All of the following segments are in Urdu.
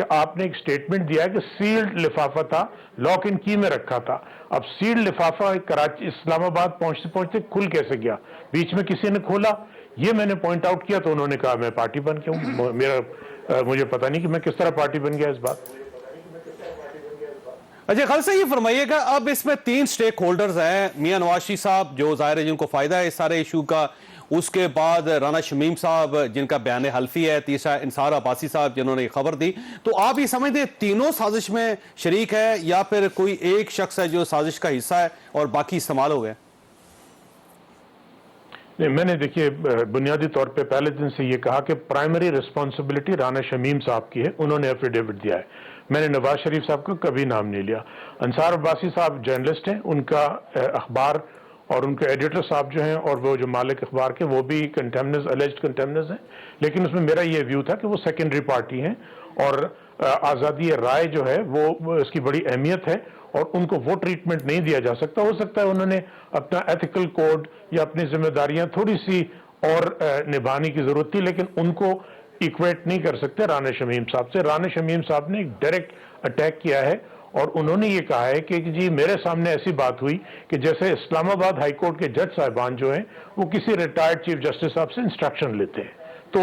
کہ آپ نے ایک سٹیٹمنٹ دیا ہے کہ سیلڈ لفافہ تھا, لاک اینڈ کی میں رکھا تھا. اب سیلڈ لفافہ کراچی اسلام آباد پہنچتے پہنچتے کھل کیسے گیا؟ بیچ میں کسی نے کھولا, یہ میں نے پوائنٹ آؤٹ کیا تو انہوں نے کہا میں پارٹی بن کے ہوں. مجھے پتہ نہیں کہ میں کس طرح پارٹی بن گیا اس بات. اچھا خالد صاحب یہ فرمائیے گا, اب اس میں 3 سٹیک ہولڈرز ہیں, میاں نواز شریف صاحب جو ظاہر ہے جن کو فائدہ ہے اس سارے ایشو کا, اس کے بعد رانا شمیم صاحب جن کا بیان حلفی ہے, تیسرا انصار عباسی صاحب جنہوں نے خبر دی. تو آپ یہ سمجھتے ہیں تینوں سازش میں شریک ہے یا پھر کوئی ایک شخص ہے جو سازش کا حصہ ہے اور باقی استعمال ہو گئے؟ نہیں, میں نے دیکھیے بنیادی طور پہ پہلے دن سے یہ کہا کہ پرائمری ریسپانسبلٹی رانا شمیم صاحب کی ہے, انہوں نے ایفیڈیوٹ دیا ہے. میں نے نواز شریف صاحب کا کبھی نام نہیں لیا. انصار عباسی صاحب جرنلسٹ ہیں, ان کا اخبار اور ان کے ایڈیٹر صاحب جو ہیں اور وہ جو مالک اخبار کے وہ بھی کنٹیمنرز, الیجڈ کنٹیمنرز ہیں, لیکن اس میں میرا یہ ویو تھا کہ وہ سیکنڈری پارٹی ہیں اور آزادی رائے جو ہے وہ اس کی بڑی اہمیت ہے اور ان کو وہ ٹریٹمنٹ نہیں دیا جا سکتا. ہو سکتا ہے انہوں نے اپنا ایتھیکل کوڈ یا اپنی ذمہ داریاں تھوڑی سی اور نبھانے کی ضرورت تھی, لیکن ان کو ایکویٹ نہیں کر سکتے رانا شمیم صاحب سے. رانا شمیم صاحب نے ایک ڈائریکٹ اٹیک کیا ہے اور انہوں نے یہ کہا ہے کہ جی میرے سامنے ایسی بات ہوئی کہ جیسے اسلام آباد ہائی کورٹ کے جج صاحبان جو ہیں وہ کسی ریٹائرڈ چیف جسٹس صاحب سے انسٹرکشن لیتے ہیں, تو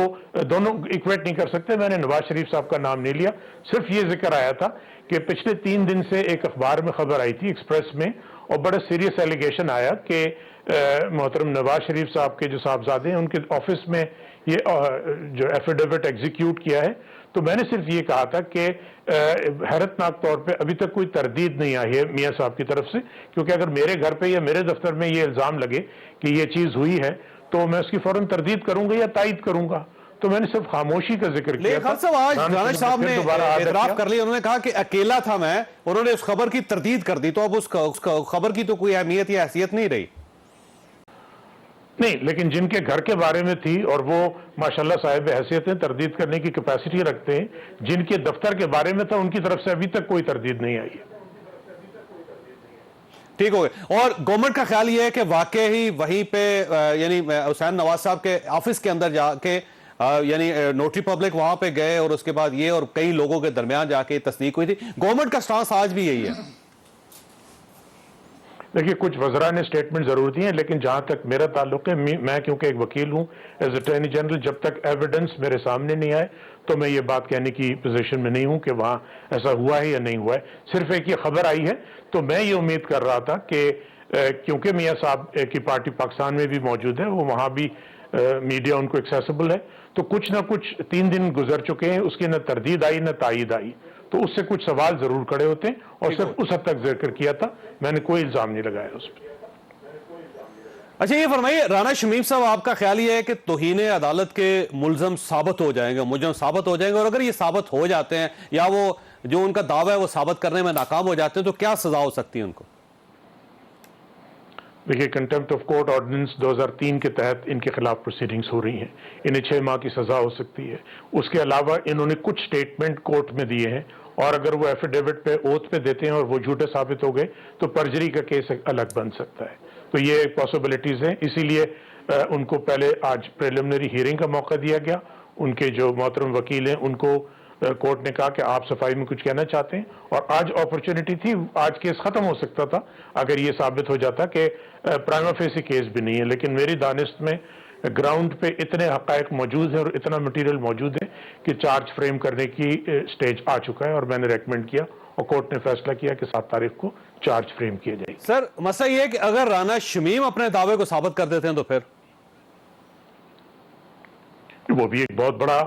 دونوں ایکویٹ نہیں کر سکتے. میں نے نواز شریف صاحب کا نام نہیں لیا, صرف یہ ذکر آیا تھا کہ پچھلے 3 دن سے ایک اخبار میں خبر آئی تھی, ایکسپریس میں, اور بڑا سیریس ایلیگیشن آیا کہ محترم نواز شریف صاحب کے جو صاحبزادے ہیں ان کے آفس میں یہ جو ایفیڈیوٹ ایگزیکیوٹ کیا ہے. تو میں نے صرف یہ کہا تھا کہ حیرتناک طور پہ ابھی تک کوئی تردید نہیں آئی ہے میاں صاحب کی طرف سے, کیونکہ اگر میرے گھر پہ یا میرے دفتر میں یہ الزام لگے کہ یہ چیز ہوئی ہے تو میں اس کی فوراً تردید کروں گا یا تائید کروں گا. تو میں نے صرف خاموشی کا ذکر کیا. لیکن خالد صاحب آج رانا صاحب نے اعتراف کر لیا, انہوں نے کہا کہ اکیلا تھا میں, انہوں نے اس خبر کی تردید کر دی, تو اب اس خبر کی تو کوئی اہمیت یا حیثیت نہیں رہی. نہیں, لیکن جن کے گھر کے بارے میں تھی اور وہ ماشاءاللہ صاحب حیثیت ہیں, تردید کرنے کی کیپیسٹی رکھتے ہیں, جن کے دفتر کے بارے میں تھا ان کی طرف سے ابھی تک کوئی تردید نہیں آئی ہے. ٹھیک ہو گئے. اور گورنمنٹ کا خیال یہ ہے کہ واقعی وہیں پہ یعنی حسین نواز صاحب کے آفس کے اندر جا کے یعنی نوٹری پبلک وہاں پہ گئے اور اس کے بعد یہ اور کئی لوگوں کے درمیان جا کے تصدیق ہوئی تھی. گورنمنٹ کا سٹانس آج بھی یہی ہے. دیکھیے کچھ وزراء نے سٹیٹمنٹ ضرور دی ہیں, لیکن جہاں تک میرا تعلق ہے, میں کیونکہ ایک وکیل ہوں ایز اٹارنی جنرل, جب تک ایویڈنس میرے سامنے نہیں آئے تو میں یہ بات کہنے کی پوزیشن میں نہیں ہوں کہ وہاں ایسا ہوا ہے یا نہیں ہوا ہے. صرف ایک یہ خبر آئی ہے تو میں یہ امید کر رہا تھا کہ کیونکہ میاں صاحب کی پارٹی پاکستان میں بھی موجود ہے, وہ وہاں بھی میڈیا ان کو ایکسیسیبل ہے, تو کچھ نہ کچھ 3 دن گزر چکے ہیں, اس کی نہ تردید آئی نہ تائید آئی, تو اس سے کچھ سوال ضرور کھڑے ہوتے ہیں اور صرف اس حد تک ذکر کیا تھا, میں نے کوئی الزام نہیں لگایا اس پہ. اچھا یہ فرمائیے, رانا شمیم صاحب آپ کا خیال یہ ہے کہ توہین عدالت کے ملزم ثابت ہو جائیں گے, مجرم ثابت ہو جائیں گے, اور اگر یہ ثابت ہو جاتے ہیں یا وہ جو ان کا دعویٰ ہے وہ ثابت کرنے میں ناکام ہو جاتے ہیں تو کیا سزا ہو سکتی ہے ان کو؟ دیکھیے کنٹیمپٹ آف کورٹ آرڈیننس 2003 کے تحت ان کے خلاف پروسیڈنگز ہو رہی ہیں, انہیں 6 ماہ کی سزا ہو سکتی ہے. اس کے علاوہ انہوں نے کچھ سٹیٹمنٹ کورٹ میں دیے ہیں, اور اگر وہ ایفیڈیوٹ پہ اوتھ پہ دیتے ہیں اور وہ جھوٹے ثابت ہو گئے تو پرجری کا کیس الگ بن سکتا ہے. تو یہ پاسبلٹیز ہیں, اسی لیے ان کو پہلے آج پریلیمنری ہیئرنگ کا موقع دیا گیا. ان کے جو محترم وکیل ہیں ان کو کورٹ نے کہا کہ آپ صفائی میں کچھ کہنا چاہتے ہیں, اور آج اپرچونٹی تھی, آج کیس ختم ہو سکتا تھا اگر یہ ثابت ہو جاتا کہ پرائما فیسی کیس بھی نہیں ہے. لیکن میری دانست میں گراؤنڈ پہ اتنے حقائق موجود ہیں اور اتنا مٹیریل موجود ہے کہ چارج فریم کرنے کی سٹیج آ چکا ہے, اور میں نے ریکمینڈ کیا اور کورٹ نے فیصلہ کیا کہ 7 تاریخ کو چارج فریم کیا جائے. سر مسئلہ یہ ہے کہ اگر رانا شمیم اپنے دعوے کو ثابت کر دیتے ہیں تو پھر وہ بھی ایک بہت بڑا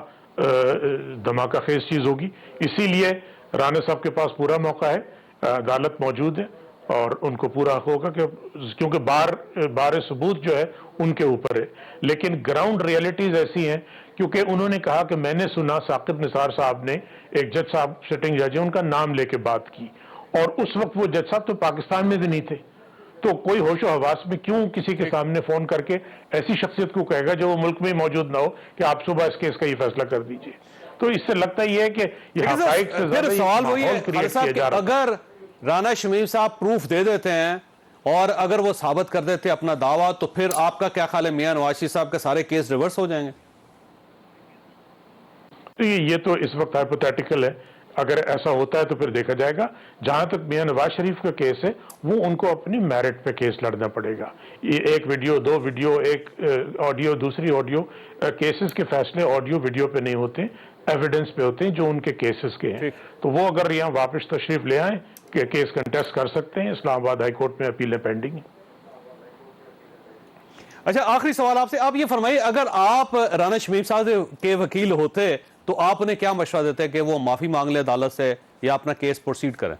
دھماکہ خیز چیز ہوگی. اسی لیے رانا صاحب کے پاس پورا موقع ہے, عدالت موجود ہے اور ان کو پورا حق ہوگا کہ کیونکہ بار ثبوت جو ہے ان کے اوپر ہے. لیکن گراؤنڈ ریئلٹیز ایسی ہیں, کیونکہ انہوں نے کہا کہ میں نے سنا ثاقب نثار صاحب نے, ایک جج صاحب سٹنگ جج ہیں, ان کا نام لے کے بات کی, اور اس وقت وہ جج صاحب تو پاکستان میں بھی نہیں تھے. تو کوئی ہوش و حواس میں کیوں کسی کے سامنے فون کر کے ایسی شخصیت کو کہے گا جو وہ ملک میں موجود نہ ہو کہ آپ صبح اس کیس کا یہ فیصلہ کر دیجئے. تو اس سے لگتا یہ ہے کہ یہ حقائق سے زیادہ سوال وہی ہے اگر رانا شمیم صاحب پروف دے دیتے ہیں اور اگر وہ ثابت کر دیتے اپنا دعویٰ, تو پھر آپ کا کیا خیال ہے میاں نواز شریف صاحب کے سارے کیس ریورس ہو جائیں گے؟ یہ تو اس وقت ہائپوتھیٹیکل ہے. اگر ایسا ہوتا ہے تو پھر دیکھا جائے گا. جہاں تک میاں نواز شریف کا کیس ہے وہ ان کو اپنی میرٹ پہ کیس لڑنا پڑے گا. یہ ایک ویڈیو، دو ویڈیو، ایک آڈیو، دوسری آڈیو. کیسز کے فیصلے آڈیو ویڈیو پہ نہیں ہوتے، ایویڈنس پہ ہوتے ہیں جو ان کے کیسز کے ہیں. تو وہ اگر یہاں واپس تشریف لے آئیں کہ کیس کنٹیسٹ کر سکتے ہیں. اسلام آباد ہائی کورٹ میں اپیلیں پینڈنگ ہیں. اچھا، آخری سوال آپ سے. آپ یہ فرمائیے، اگر آپ رانا شمیم صاحب کے وکیل ہوتے تو آپ انہیں کیا مشورہ دیتے کہ وہ معافی مانگ لیں عدالت سے یا اپنا کیس پروسیڈ کریں؟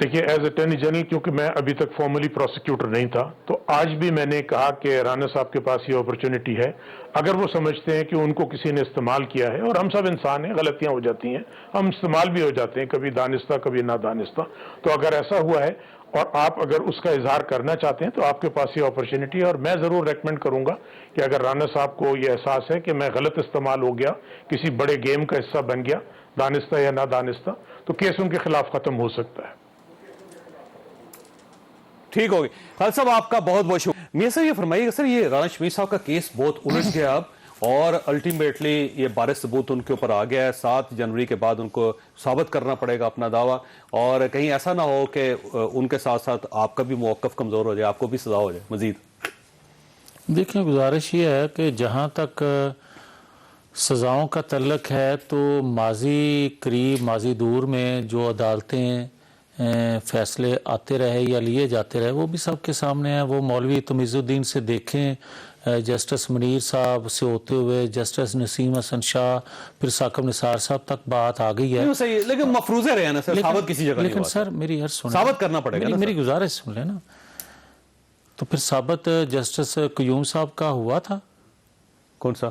دیکھیے، ایز اٹارنی جنرل کیونکہ میں ابھی تک فارملی پروسیکیوٹر نہیں تھا، تو آج بھی میں نے کہا کہ رانا صاحب کے پاس یہ اپرچونٹی ہے. اگر وہ سمجھتے ہیں کہ ان کو کسی نے استعمال کیا ہے، اور ہم سب انسان ہیں، غلطیاں ہو جاتی ہیں، ہم استعمال بھی ہو جاتے ہیں، کبھی دانستہ کبھی نادانستہ. تو اگر ایسا ہوا ہے اور آپ اگر اس کا اظہار کرنا چاہتے ہیں تو آپ کے پاس یہ اپرچونٹی ہے. اور میں ضرور ریکمینڈ کروں گا کہ اگر رانا صاحب کو یہ احساس ہے کہ میں غلط استعمال ہو گیا، کسی بڑے گیم کا حصہ بن گیا، دانستہ یا نادانستہ، تو کیس ان کے خلاف ختم ہو سکتا ہے. ٹھیک ہوگی. خالد صاحب، آپ کا بہت بہت شکریہ. میاں صاحب یہ فرمائیے سر، یہ رانا شمیم صاحب کا کیس بہت الجھ گیا اب، اور الٹیمیٹلی یہ بارے ثبوت ان کے اوپر آ گیا ہے. 7 جنوری کے بعد ان کو ثابت کرنا پڑے گا اپنا دعویٰ، اور کہیں ایسا نہ ہو کہ ان کے ساتھ ساتھ آپ کا بھی موقف کمزور ہو جائے، آپ کو بھی سزا ہو جائے مزید. دیکھیں، گزارش یہ ہے کہ جہاں تک سزاؤں کا تعلق ہے تو ماضی قریب ماضی دور میں جو عدالتیں فیصلے آتے رہے یا لیے جاتے رہے وہ بھی سب کے سامنے ہیں. وہ مولوی تمیز الدین سے دیکھیں، جسٹس منیر صاحب سے ہوتے ہوئے جسٹس نسیم حسن شاہ، پھر ثاقب نثار صاحب تک بات آ گئی ہے. صحیح، لیکن مفروضے رہے نا سر، ثابت کسی جگہ نہیں لیکن ہوا. سر میری عرض سنیں، ثابت کرنا پڑے گا. میری گزارش سن لیں نا. تو پھر ثابت جسٹس قیوم صاحب کا ہوا تھا. کون سا؟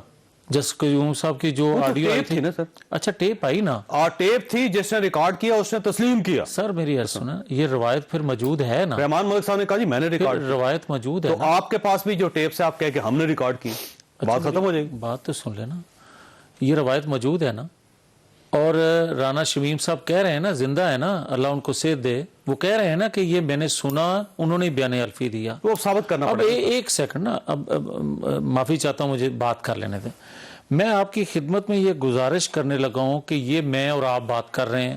جسٹس قیوم صاحب کی جو آڈیو آئی تھی نا سر. اچھا، ٹیپ آئی نا. ٹیپ تھی، جس نے ریکارڈ کیا اس نے تسلیم کیا. سر میری عرض سنیں، یہ روایت پھر موجود ہے نا. رحمان ملک صاحب نے کہا جی میں نے ریکارڈ کیا. روایت موجود ہے تو نا. آپ کے پاس بھی جو ٹیپ سے آپ کہہ کہ ہم نے ریکارڈ کی، بات ختم ہو جائے گی. بات تو سن لینا، یہ روایت موجود ہے نا. اور رانا شمیم صاحب کہہ رہے ہیں نا، زندہ ہے نا، اللہ ان کو صحت دے، وہ کہہ رہے ہیں نا کہ یہ میں نے سنا، انہوں نے بیان الفی دیا. وہ ثابت کرنا اب پڑے گا. ایک سیکنڈ نا، اب معافی چاہتا ہوں، مجھے بات کر لینے دیں. میں آپ کی خدمت میں یہ گزارش کرنے لگا ہوں کہ یہ میں اور آپ بات کر رہے ہیں،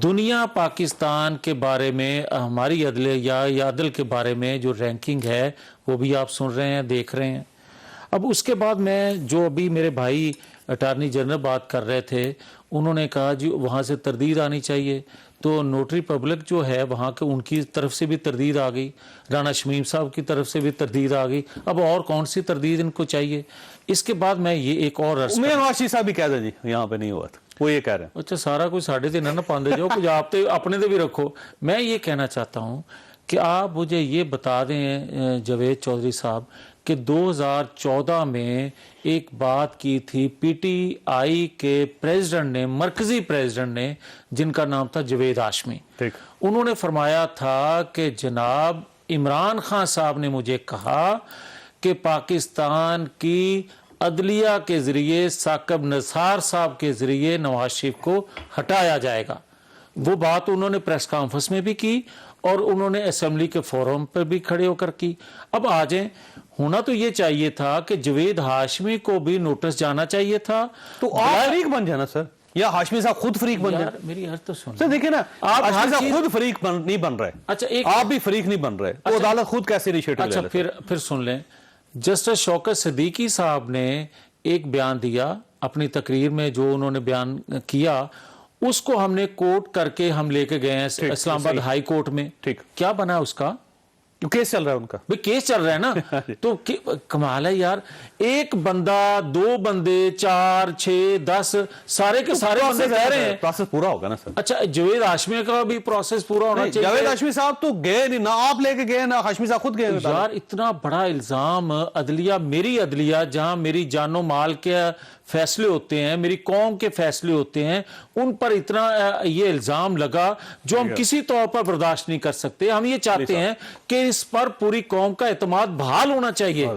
دنیا پاکستان کے بارے میں ہماری عدل یا عدل کے بارے میں جو رینکنگ ہے وہ بھی آپ سن رہے ہیں، دیکھ رہے ہیں. اب اس کے بعد میں جو ابھی میرے بھائی اٹارنی جنرل بات کر رہے تھے، انہوں نے کہا جی وہاں سے تردید آنی چاہیے. تو نوٹری پبلک جو ہے وہاں کے، ان کی طرف سے بھی تردید آ گئی، رانا شمیم صاحب کی طرف سے بھی تردید آ گئی. اب اور کون سی تردید ان کو چاہیے؟ اس کے بعد میں یہ ایک اور عرض میاں نواز شریف صاحب بھی کہہ دیں جی یہاں پہ نہیں ہوا تھا، وہ یہ کہہ رہے ہیں. اچھا، سارا کچھ ساڑھے تے نہ پاندے جو کچھ آپ اپنے دے بھی رکھو. میں یہ کہنا چاہتا ہوں کہ آپ مجھے یہ بتا دیں جاوید چودھری صاحب کہ 2014 میں ایک بات کی تھی پی ٹی آئی کے پریزیڈنٹ نے، مرکزی پریزیڈنٹ نے، جن کا نام تھا جاوید ہاشمی. انہوں نے فرمایا تھا کہ جناب عمران خان صاحب نے مجھے کہا کہ پاکستان کی عدلیہ کے ذریعے ثاقب نثار صاحب کے ذریعے نواز شریف کو ہٹایا جائے گا. وہ بات انہوں نے پریس کانفرنس میں بھی کی اور انہوں نے اسمبلی کے فورم پر بھی کھڑے ہو کر کی. اب آ جائیں، ہونا تو یہ چاہیے تھا کہ جاوید ہاشمی کو بھی نوٹس جانا چاہیے تھا. تو آپ فریق بن جانا سر، یا ہاشمی صاحب خود فریق بن جائے. میری عرض تو سن سر دیکھیں نا، آپ ہاشمی صاحب خود فریق نہیں بن رہے. اچھا، آپ بھی فریق نہیں بن رہے، تو عدالت خود کیسے انیشیٹو لے لیتے؟ اچھا، پھر سن لیں. جسٹس شوکت صدیقی صاحب نے ایک بیان دیا اپنی تقریر میں، جو انہوں نے بیان کیا اس کو ہم نے کوٹ کر کے ہم لے کے گئے ہیں اسلام آباد ہائی کورٹ میں. کیا بنا اس کا؟ کیس چل رہا ہے ان کا. کیس چل رہا ہے نا. تو کمال ہے یار، ایک بندہ، 2 بندے، 4 6 10 سارے کے سارے بندے کہہ رہے ہیں پروسیس پورا ہوگا نا سر. اچھا، جاوید ہاشمی کا بھی پروسیس پورا ہونا چاہیے. جاوید ہاشمی صاحب تو گئے نہیں، نہ آپ لے کے گئے نہ ہاشمی صاحب خود گئے. یار اتنا بڑا الزام عدلیہ، میری عدلیہ جہاں میری جان و مال کے فیصلے ہوتے ہیں، میری قوم کے فیصلے ہوتے ہیں، ان پر اتنا یہ الزام لگا جو ہم کسی طور پر برداشت نہیں کر سکتے. ہم یہ چاہتے ہیں کہ اس پر پوری قوم کا اعتماد بحال ہونا چاہیے.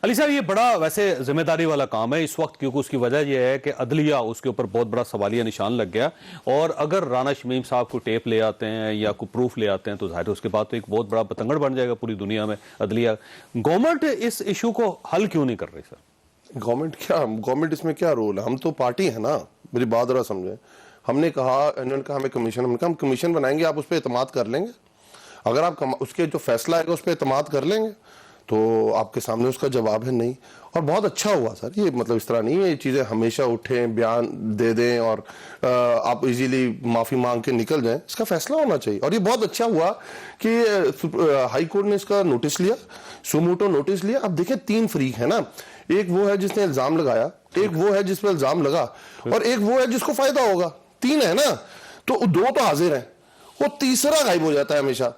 علی صاحب، یہ بڑا ویسے ذمہ داری والا کام ہے اس وقت، کیونکہ اس کی وجہ یہ ہے کہ عدلیہ، اس کے اوپر بہت بڑا سوالیہ نشان لگ گیا. اور اگر رانا شمیم صاحب کو ٹیپ لے آتے ہیں یا کوئی پروف لے آتے ہیں تو ظاہر ہے اس کے بعد تو ایک بہت بڑا بتنگڑ بن جائے گا پوری دنیا میں عدلیہ. گورنمنٹ اس ایشو کو حل کیوں نہیں کر رہی سر؟ گورنمنٹ اس میں کیا رول ہے؟ ہم تو پارٹی ہے نا، میری بات ذرا سمجھیں. ہم نے کہا، انہوں نے کہا ہمیں کمیشن، ہم نے کہا ہم کمیشن بنائیں گے، آپ اس پہ اعتماد کر لیں گے؟ اگر آپ اس کے جو فیصلہ آئے گا اس پہ اعتماد کر لیں گے؟ تو آپ کے سامنے اس کا جواب ہے نہیں. اور بہت اچھا ہوا سر، یہ مطلب اس طرح نہیں ہے یہ چیزیں ہمیشہ اٹھیں بیان دے دیں اور آپ ایزیلی معافی مانگ کے نکل جائیں. اس کا فیصلہ ہونا چاہیے. اور یہ بہت اچھا ہوا کہ ہائی کورٹ نے اس کا نوٹس لیا، سوموٹو نوٹس لیا. اب دیکھیں 3 فریق ہے نا، ایک وہ ہے جس نے الزام لگایا، ایک وہ ہے جس پہ الزام لگا، اور ایک وہ ہے جس کو فائدہ ہوگا. 3 ہے نا، تو 2 تو حاضر ہیں، وہ تیسرا غائب ہو جاتا ہے ہمیشہ.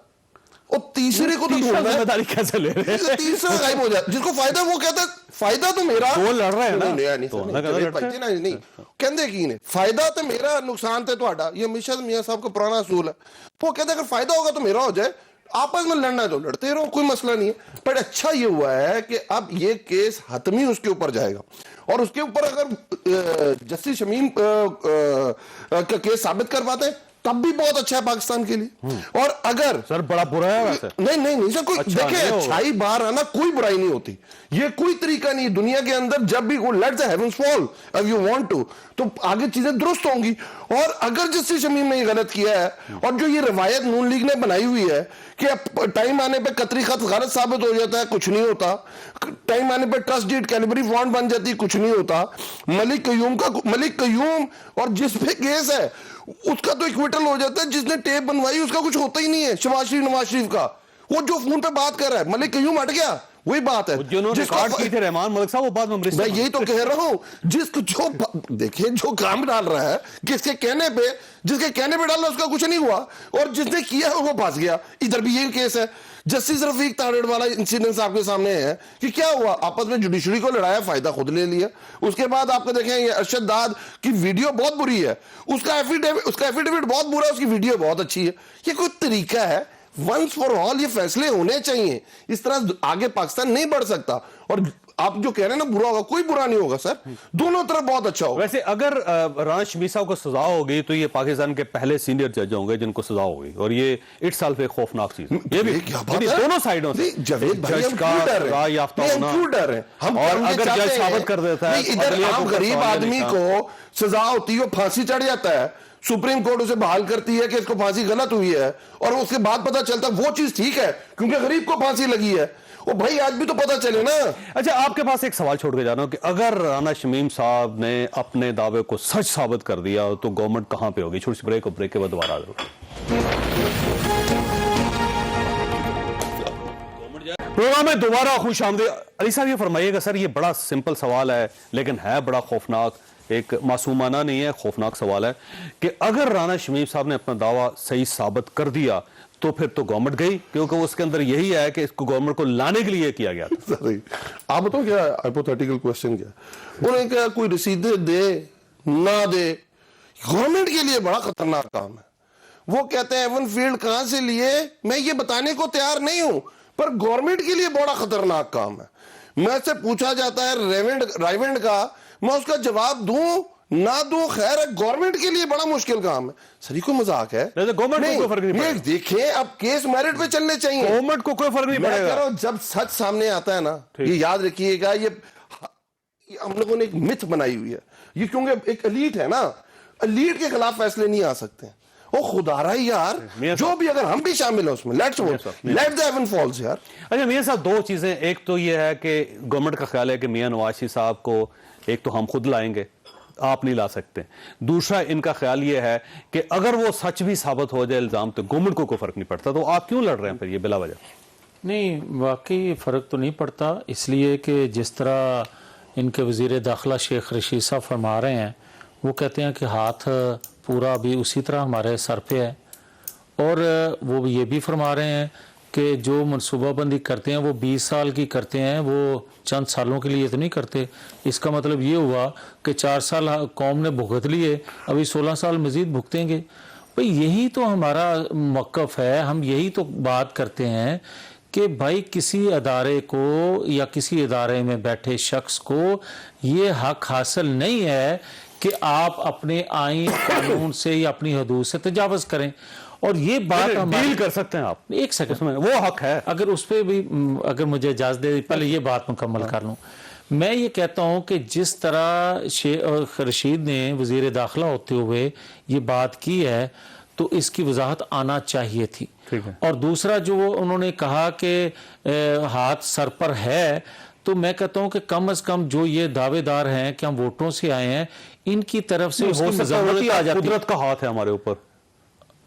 اور تیسرے کو تو ڈھونڈنا ہے، ذمہ داری کیسے لے رہے ہیں؟ تیسرا غائب ہو جاتا ہے، جس کو فائدہ وہ کہتا ہے فائدہ تو میرا. وہ لڑ رہے ہیں نا، نہیں کہندے کی نے فائدہ تو میرا، نقصان تو تہاڈا. یہ ہمیشہ میاں صاحب کا پرانا اصول ہے. وہ کہتے ہیں اگر فائدہ ہوگا تو میرا ہو جائے، آپس میں لڑنا ہے تو لڑتے رہو، کوئی مسئلہ نہیں ہے. پر اچھا یہ ہوا ہے کہ اب یہ کیس حتمی اس کے اوپر جائے گا، اور اس کے اوپر اگر جسٹس شمیم کا کیس ثابت کر پاتے ہیں تب بھی بہت اچھا ہے پاکستان کے لیے. اور اگر سر بڑا برا ہے ویسے. نہیں سر، کوئی دیکھیں اچھائی باہر آنا کوئی برائی نہیں ہوتی، یہ کوئی طریقہ نہیں دنیا کے اندر. جب بھی let the heavens fall if you want to, تو آگے چیزیں درست ہوں گی. اور اگر جسٹس شمیم نے یہ غلط کیا ہے، اور جو یہ روایت نون لیگ نے بنائی ہوئی ہے کہ اب ٹائم آنے پہ قطری خط غلط ثابت ہو جاتا ہے، کچھ نہیں ہوتا. ٹائم آنے پہ ٹرسٹ ڈیڈ کیلبری وانٹ بن جاتی ہے، کچھ نہیں ہوتا. ملک قیوم اور جس پہ کیس ہے اس کا تو ایکویٹل ہو جاتا ہے، جس نے ٹیپ بنوائی اس کا کچھ ہوتا ہی نہیں ہے. شہباز شریف نواز شریف کا، وہ جو فون پہ بات کر رہا ہے ملک قیوم ہٹ گیا، وہی بات ہے. جنہوں نے ریکارڈ کی تھے رحمان ملک صاحب، وہ بعد میں میں یہی تو کہہ رہا ہوں، جس کو جو دیکھیں جو کام ڈال رہا ہے، جس کے کہنے پہ ڈال رہا ہے اس کا کچھ نہیں ہوا، اور جس نے کیا ہے وہ پھنس گیا. ادھر بھی یہی کیس ہے. جسٹس رفیق تارڑ والا انسیڈنس آپ کے سامنے ہے کہ کیا ہوا، آپس میں جوڈیشری کو لڑایا، فائدہ خود لے لیا. اس کے بعد آپ کو دیکھیں یہ ارشد داد کی ویڈیو بہت بری ہے، اس کا ایفیڈیوٹ بہت برا ہے، اس کی ویڈیو بہت اچھی ہے. یہ کوئی طریقہ ہے؟ ونس فار آل یہ فیصلے ہونے چاہیے. اس طرح آگے پاکستان نہیں بڑھ سکتا. اور آپ جو کہہ رہے ہیں نا برا ہوگا، کوئی برا نہیں ہوگا سر، دونوں طرف بہت اچھا ہوگا. ویسے اگر رانا شمیم صاحب کو سزا ہوگی تو یہ پاکستان کے پہلے سینئر جج ہوں گے جن کو سزا ہوگی، اور یہ اٹ سیلف ایک خوفناک چیز ہے. یہ بھی دونوں سائیڈوں سے جاوید بھائی جج کا سزا یافتہ ہونا، اور اگر جج ثابت کر دیتا ہے ادھر عام غریب آدمی کو سزا ہوتی ہے، پھانسی چڑھ جاتا ہے، سپریم کورٹ اسے بحال کرتی ہے کہ اس کو پھانسی غلط ہوئی ہے، اور اس کے بعد پتہ چلتا ہے وہ چیز ٹھیک ہے کیونکہ غریب کو پھانسی لگی ہے. وہ بھائی آج بھی تو پتہ چلے نا. اچھا آپ کے پاس ایک سوال چھوڑ کے جانا ہوں کہ اگر رانا شمیم صاحب نے اپنے دعوے کو سچ ثابت کر دیا تو گورنمنٹ کہاں پہ ہوگی؟ چھوٹی سی بریک، اور بریک کے بعد دوبارہ آ جاؤ. پروگرام میں دوبارہ خوش آمدید. علی صاحب یہ فرمائیے گا سر، یہ بڑا سمپل سوال ہے لیکن ہے بڑا خوفناک، ایک معصومانہ نہیں ہے، خوفناک سوال ہے کہ اگر رانا شمیم صاحب نے اپنا دعویٰ صحیح ثابت کر دیا تو پھر تو گورنمنٹ گئی، کیونکہ اس کے اندر یہی ہے کہ اس کو گورنمنٹ کو لانے کے لیے کیا گیا تھا. آپ بتاؤ کیا ہائپوتھیٹیکل کوشچن کیا، انہیں کیا کوئی رسیدیں دے نہ دے، گورنمنٹ کے لیے بڑا خطرناک کام ہے. وہ کہتے ہیں ایون فیلڈ کہاں سے لیے، میں یہ بتانے کو تیار نہیں ہوں، پر گورنمنٹ کے لیے بڑا خطرناک کام ہے. میں سے پوچھا جاتا ہے رائیونڈ کا، میں اس کا جواب دوں نہ دوں خیر ہے، گورنمنٹ کے لیے بڑا مشکل کام ہے. سر یہ کوئی مذاق ہے؟ گورنمنٹ کو کوئی فرق نہیں پڑے گا. دیکھیں اب کیس میرٹ پہ چلنے چاہیے، گورنمنٹ کو کوئی فرق نہیں میں پڑے کہہ گا. رہا ہوں جب سچ سامنے آتا ہے نا، یہ یاد رکھیے گا، یہ ہم لوگوں نے ایک متھ بنائی ہوئی ہے یہ، کیونکہ ایک ایلیٹ ہے نا، ایلیٹ کے خلاف فیصلے نہیں آ سکتے. او خدا رہا یار، جو بھی اگر ہم بھی شامل ہیں اس میں، لیٹ دی ہیون فالز یار. اچھا میاں صاحب، 2 چیزیں، ایک تو یہ ہے کہ گورنمنٹ کا خیال ہے کہ میاں نواز شریف صاحب کو ایک تو ہم خود لائیں گے، آپ نہیں لا سکتے. دوسرا ان کا خیال یہ ہے کہ اگر وہ سچ بھی ثابت ہو جائے الزام تو گورنمنٹ کو کوئی فرق نہیں پڑتا. تو آپ کیوں لڑ رہے ہیں پھر یہ بلا وجہ؟ نہیں واقعی فرق تو نہیں پڑتا، اس لیے کہ جس طرح ان کے وزیر داخلہ شیخ رشید صاحب فرما رہے ہیں، وہ کہتے ہیں کہ ہاتھ پورا بھی اسی طرح ہمارے سر پہ ہے، اور وہ یہ بھی فرما رہے ہیں کہ جو منصوبہ بندی کرتے ہیں وہ 20 سال کی کرتے ہیں، وہ چند سالوں کے لیے تو نہیں کرتے. اس کا مطلب یہ ہوا کہ 4 سال قوم نے بھگت لیے، ابھی 16 سال مزید بھگتیں گے. بھئی یہی تو ہمارا موقف ہے، ہم یہی تو بات کرتے ہیں کہ بھائی کسی ادارے کو یا کسی ادارے میں بیٹھے شخص کو یہ حق حاصل نہیں ہے کہ آپ اپنے آئین قانون سے یا اپنی حدود سے تجاوز کریں. اور یہ بات ڈیل کر سکتے ہیں آپ، ایک سیکنڈ، وہ حق ہے. اگر اس پہ بھی اگر مجھے اجازت دے، پہلے یہ بات مکمل کر لوں. میں یہ کہتا ہوں کہ جس طرح رشید نے وزیر داخلہ ہوتے ہوئے یہ بات کی ہے تو اس کی وضاحت آنا چاہیے تھی. اور دوسرا جو انہوں نے کہا کہ ہاتھ سر پر ہے، تو میں کہتا ہوں کہ کم از کم جو یہ دعوے دار ہیں کہ ہم ووٹوں سے آئے ہیں، ان کی طرف سے اس کی مذمت آ جاتی ہے. قدرت کا ہاتھ ہے ہمارے اوپر.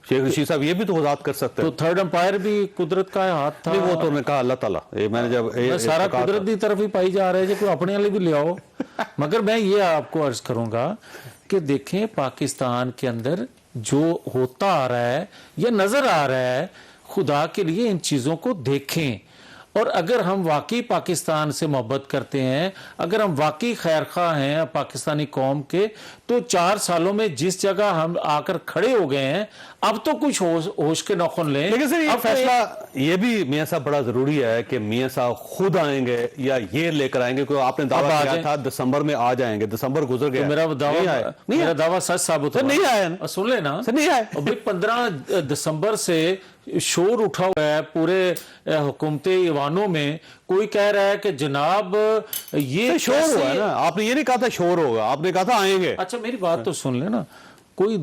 شیخ رشید صاحب یہ بھی تو وضاحت کر سکتے ہیں. تو تھرڈ امپائر بھی قدرت کا ہاتھ تھا. وہ تو نے کہا اللہ تعالیٰ. میں نے جب سارا قدرت کی طرف ہی پائی جا رہا ہے، کوئی اپنے والے بھی لے آؤ. مگر میں یہ آپ کو عرض کروں گا کہ دیکھیں پاکستان کے اندر جو ہوتا آ رہا ہے یا نظر آ رہا ہے، خدا کے لیے ان چیزوں کو دیکھیں. اور اگر ہم واقعی پاکستان سے محبت کرتے ہیں، اگر ہم واقعی خیر خواہ ہیں پاکستانی قوم کے، تو 4 سالوں میں جس جگہ ہم آ کر کھڑے ہو گئے ہیں، اب تو کچھ ہوش کے ناخن لیں. لیکن سر یہ فیصلہ یہ بھی میاں صاحب بڑا ضروری ہے کہ میاں صاحب خود آئیں گے یا یہ لے کر آئیں گے. کیونکہ آپ نے دعویٰ کیا تھا دسمبر میں آ جائیں گے، دسمبر گزر گیا. میرا دعویٰ سچ ثابت ہوا. نہیں آئے. سن لیں نا. نہیں آئے. 15 دسمبر سے شور اٹھا ہوا ہے پورے حکومت ایوانوں میں. کوئی کہہ رہا ہے کہ جناب یہ شور ہوا ہے نا. آپ نے یہ نہیں کہا تھا شور ہوگا، آپ نے کہا تھا آئیں گے. اچھا میری بات تو سن لینا. کوئی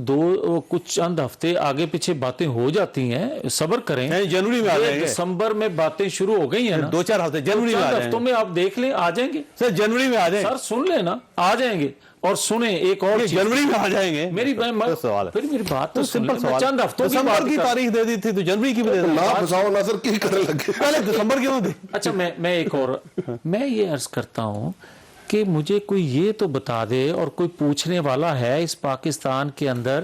کچھ چند ہفتے آگے پیچھے باتیں ہو جاتی ہیں، صبر کریں. جنوری میں آ جائیں گے. دسمبر میں باتیں شروع ہو گئی ہیں نا. 2-4 ہفتے جنوری میں آ جائیں ہفتوں میں آپ دیکھ لیں آ جائیں گے. سر جنوری میں آ جائیں. سر سن لیں نا، آ جائیں گے. اور سنیں ایک اور چیز، جنوری میں آ جائیں گے. میری سوال ہے. پھر میری بات تو سن سمپل لیں. سوال. چند ہفتوں دسمبر کی تاریخ دے دی تھی تو جنوری کی بھی دے دی. نہ پھنساؤ نہ سر کی کرنے لگے. پہلے دسمبر کیوں دی؟ اچھا میں ایک اور میں یہ عرض کرتا ہوں کہ مجھے کوئی یہ تو بتا دے، اور کوئی پوچھنے والا ہے اس پاکستان کے اندر،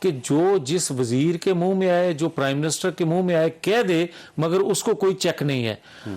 کہ جو جس وزیر کے منہ میں آئے، جو پرائم منسٹر کے منہ میں آئے کہہ دے، مگر اس کو کوئی چیک نہیں ہے.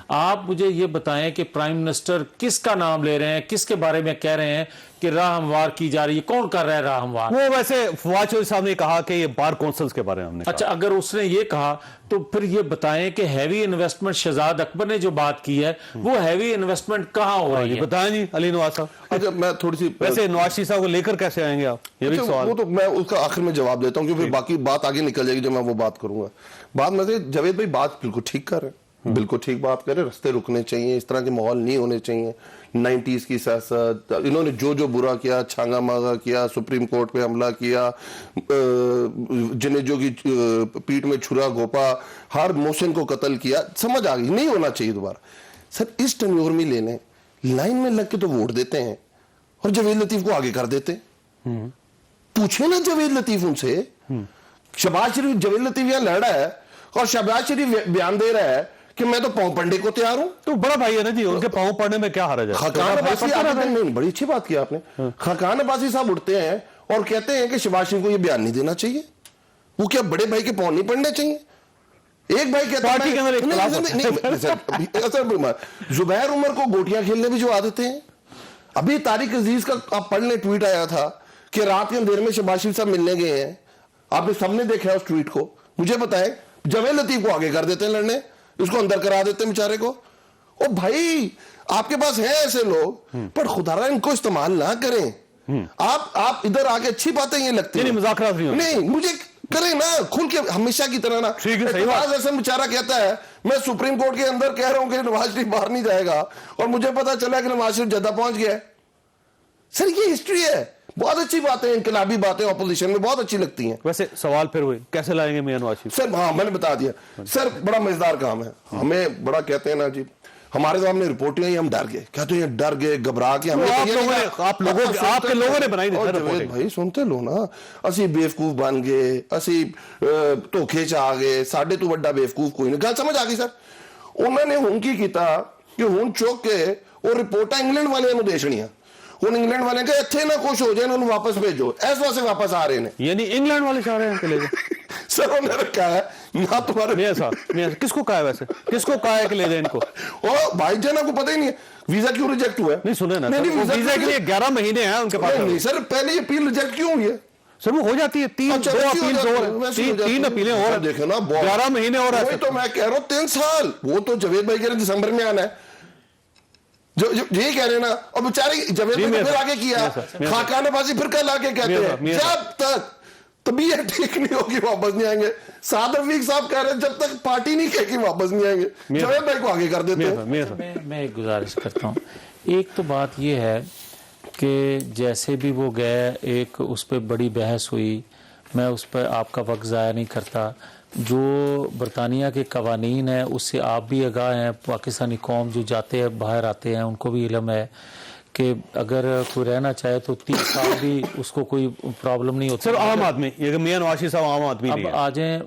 آپ مجھے یہ بتائیں کہ پرائم منسٹر کس کا نام لے رہے ہیں، کس کے بارے میں کہہ رہے ہیں کہ راہ ہموار کی جا رہی ہے؟ کون کر رہا ہے راہ ہموار؟ وہ ویسے فواد چودھری صاحب نے کہا کہ یہ بار کونسلز کے بارے میں ہم نے کہا. اچھا اگر اس نے یہ کہا تو پھر یہ بتائیں کہ ہیوی انویسٹمنٹ شہزاد اکبر نے جو بات کی ہے، وہ ہیوی انویسٹمنٹ کہاں ہو رہی ہے؟ بتائیں جی علی نواز صاحب. اچھا میں تھوڑی سی ویسے نواز شریف صاحب کو لے کر کیسے آئیں گے آپ؟ یہ بھی سوال. وہ تو میں اس کا آخر میں جواب دیتا ہوں، کیونکہ باقی بات آگے نکل جائے گی جو میں وہ بات کروں گا. بات میں سے جاوید بھائی بات بالکل ٹھیک کر رہے ہیں، بالکل ٹھیک بات کر رہے ہیں. رستے رکنے چاہیے، اس طرح کے ماحول نہیں ہونے چاہیے. 90s کی سیاست، انہوں نے جو برا کیا، چھانگا مانگا کیا، سپریم کورٹ پہ حملہ کیا، جنیجو کی پیٹ میں چھرا گھوپا، ہر محسن کو قتل کیا، سمجھ آ گئی. نہیں ہونا چاہیے دوبارہ. سر اس ٹینیور میں لینے لائن میں لگ کے تو ووٹ دیتے ہیں اور جاوید لطیف کو آگے کر دیتے. پوچھیں نا جاوید لطیف ان سے. شہباز شریف، جاوید لطیف یہاں لڑ رہا ہے اور شہباز شریف بیان دے رہا ہے کہ میں تو پاؤں پڑنے کو تیار ہوں. تو بڑا بھائی ہے نا جی، ان کے پاؤں پڑنے میں کیا حرج ہے؟ خاقان عباسی بڑی اچھی بات کی آپ نے. خاقان عباسی صاحب اٹھتے ہیں اور کہتے ہیں کہ شہباز شریف کو یہ بیان نہیں دینا چاہیے. وہ کیا بڑے بھائی کے پاؤں نہیں پڑنے چاہیے؟ ایک بھائی کہتا ہے زبیر عمر کو گوٹیاں کھیلنے بھی جو عادتیں ہیں. ابھی طارق عزیز کا آپ پڑھ لیں، ٹویٹ آیا تھا کہ رات کے اندھیرے میں شہباز شریف صاحب ملنے گئے ہیں. آپ نے سب نے دیکھا ہے اس ٹویٹ کو. مجھے بتائیں جاوید لطیف کو آگے کر دیتے ہیں لڑنے، اس کو اندر کرا دیتے ہیں بیچارے کو. او بھائی آپ کے پاس ہیں ایسے لوگ، پر خدا رہا ان کو استعمال نہ کریں. آپ ادھر آگے اچھی باتیں یہ لگتی ہیں، مذاکرات نہیں مجھے کریں نا کھل کے ہمیشہ کی طرح نا. نواز احسن بیچارہ کہتا ہے میں سپریم کورٹ کے اندر کہہ رہا ہوں کہ نواز شریف باہر نہیں جائے گا، اور مجھے پتا چلا کہ نواز شریف جدہ پہنچ گیا ہے. سر یہ ہسٹری ہے. بہت اچھی باتیں، انقلابی باتیں اپوزیشن میں بہت اچھی لگتی ہیں. ویسے سوال پھر ہوئی کیسے لائیں گے میاں نواز شریف؟ سر ہاں میں نے بتا دیا. سر بڑا مزیدار کام ہے. ہمیں بڑا کہتے ہیں نا جی، ہمارے سامنے رپورٹیں ہیں، ہم ڈر گئے، کہتے ہیں ڈر گئے، گھبرا کے. آپ کے لوگوں نے بنائی دی. بھائی سنتے لو نا، اسی بیوقوف بن گئے، اسی دھوکھے چ آ گئے، ساڈے تو بڑا بیوقوف کوئی نہیں. گل سمجھ آ گئی سر. انہوں نے ہوں کی کیتا کہ ہوں چوک کے وہ رپورٹاں انگلینڈ والے نوں دے چھڑیاں. ہوں انگلینڈ والے کہ اتنے نہ خوش ہو جائے، انہوں واپس بھیجو. اس واسطے واپس آ رہے ہیں. یعنی انگلینڈ والے چاہ رہے ہیں کہ لے جائیں. سر انہوں نے رکھا ہے نہ تمہارے. میاں صاحب کس کو کہا ہے ویسے، کس کو کہا ہے کہ لے دیں ان کو؟ بھائی جان آپ کو پتہ ہی نہیں ہے ویزا کیوں ریجیکٹ ہوا ہے. نہیں سنیں نا، ویزا کے لیے 11 مہینے ہیں ان کے پاس. نہیں سر پہلے یہ اپیل ریجیکٹ کیوں ہوئی ہے؟ سر وہ ہو جاتی ہے، 3 اپیلیں اور دیکھیں نا 11 مہینے اور. تو میں کہہ رہا ہوں 3 سال. وہ تو جاوید بھائی کہہ رہے دسمبر میں آنا ہے، یہی کہہ رہے نا. اور بیچارے جاوید بھائی پھر آگے کیا، خاقان عباسی پھر کل آگے کہتے ہیں جب تک تبھی یہ ٹھیک نہیں ہوگی, واپس نہیں آئیں گے. سعد رفیق صاحب کہہ رہے ہیں جب تک پارٹی نہیں کہے کہ واپس نہیں آئیں گے, جاوید بھائی کو آگے کر دیتے ہیں. میں ایک گزارش کرتا ہوں. ایک تو بات یہ ہے کہ جیسے بھی وہ گئے, ایک اس پہ بڑی بحث ہوئی, میں اس پہ آپ کا وقت ضائع نہیں کرتا. جو برطانیہ کے قوانین ہیں اس سے آپ بھی آگاہ ہیں, پاکستانی قوم جو جاتے ہیں باہر آتے ہیں ان کو بھی علم ہے کہ اگر کوئی رہنا چاہے تو 30 سال بھی اس کو کوئی پرابلم نہیں ہوتی. صرف عام آدمی, یہ میاں نواز شریف صاحب عام آدمی نہیں اب ہے. آ جائیں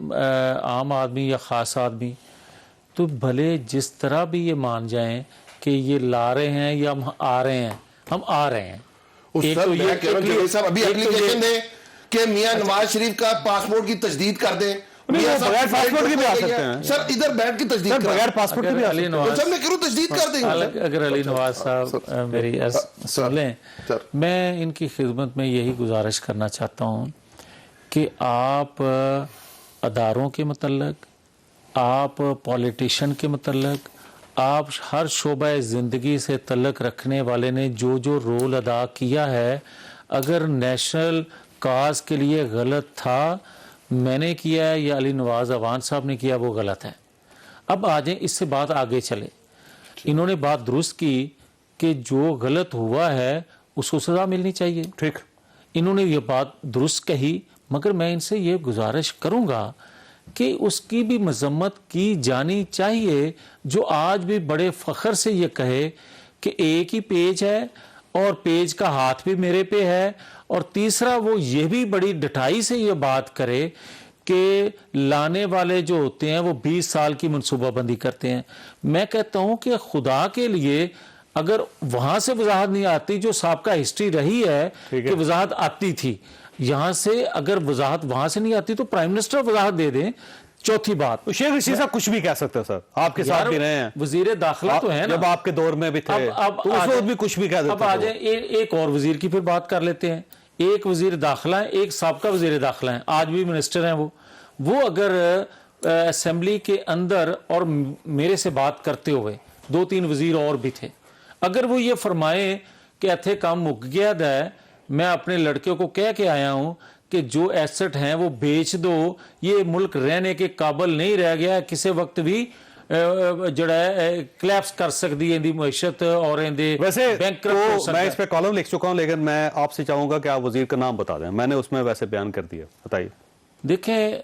عام آدمی یا خاص آدمی, تو بھلے جس طرح بھی یہ مان جائیں کہ یہ لا رہے ہیں یا ہم آ رہے ہیں, ہم آ رہے ہیں. ایک تو یہ جاوید صاحب ابھی اپلیکیشن دیں کہ میاں نواز شریف کا پاسپورٹ کی تجدید کر دیں. بغیر پاسپورٹ کے بھی آ سکتے ہیں سر, ادھر بیٹھ کے تجدید کریں. بغیر پاسپورٹ کے بھی آ سکتے علی ہیں. نواز سر میں کروں تجدید کر دیں گے. اگر علی نواز صاحب میری عرض سن لیں, میں ان کی خدمت میں یہی گزارش کرنا چاہتا ہوں کہ آپ اداروں کے متعلق, آپ پولیٹیشین کے متعلق, آپ ہر شعبہ زندگی سے تعلق رکھنے والے نے جو جو رول ادا کیا ہے, اگر نیشنل کاز کے لیے غلط تھا, میں نے کیا ہے یا علی نواز عوان صاحب نے کیا, وہ غلط ہے. اب آ جائیں اس سے بات آگے چلے. انہوں نے بات درست کی کہ جو غلط ہوا ہے اس کو سزا ملنی چاہیے, ٹھیک, انہوں نے یہ بات درست کہی, مگر میں ان سے یہ گزارش کروں گا کہ اس کی بھی مذمت کی جانی چاہیے جو آج بھی بڑے فخر سے یہ کہے کہ ایک ہی پیج ہے اور پیج کا ہاتھ بھی میرے پہ ہے, اور تیسرا وہ یہ بھی بڑی ڈٹائی سے یہ بات کرے کہ لانے والے جو ہوتے ہیں وہ 20 سال کی منصوبہ بندی کرتے ہیں. میں کہتا ہوں کہ خدا کے لیے اگر وہاں سے وضاحت نہیں آتی, جو سابقہ ہسٹری رہی ہے کہ وضاحت آتی تھی, یہاں سے اگر وضاحت وہاں سے نہیں آتی تو پرائم منسٹر وضاحت دے دیں. چوتھی بات, شیخ رشید صاحب کچھ بھی کہہ سکتے ہیں سر, آپ کے ساتھ بھی رہے ہیں, وزیر داخلہ تو ہے نا, جب آپ کے دور میں بھی تھے تو اس وقت بھی کچھ بھی کہہ دیتے. اب آ جائیں ایک اور وزیر کی پھر بات کر لیتے ہیں. ایک وزیر داخلہ ہے, ایک سابقہ وزیر داخلہ ہیں, آج بھی منسٹر ہیں وہ اگر اسمبلی کے اندر اور میرے سے بات کرتے ہوئے, 2-3 وزیر اور بھی تھے, اگر وہ یہ فرمائیں کہ اتھے کام مک گیا ہے, میں اپنے لڑکیوں کو کہہ کے آیا ہوں کہ جو ایسٹ ہیں وہ بیچ دو, یہ ملک رہنے کے قابل نہیں رہ گیا, کسی وقت بھی جڑا ہے کلیپس کر سکتی ہے معیشت اور ویسے تو میں اس پہ کالم لکھ چکا ہوں, لیکن میں آپ سے چاہوں گا کہ آپ وزیر کا نام بتا دیں, میں نے اس میں ویسے بیان کر دیا, بتائیے. دیکھیں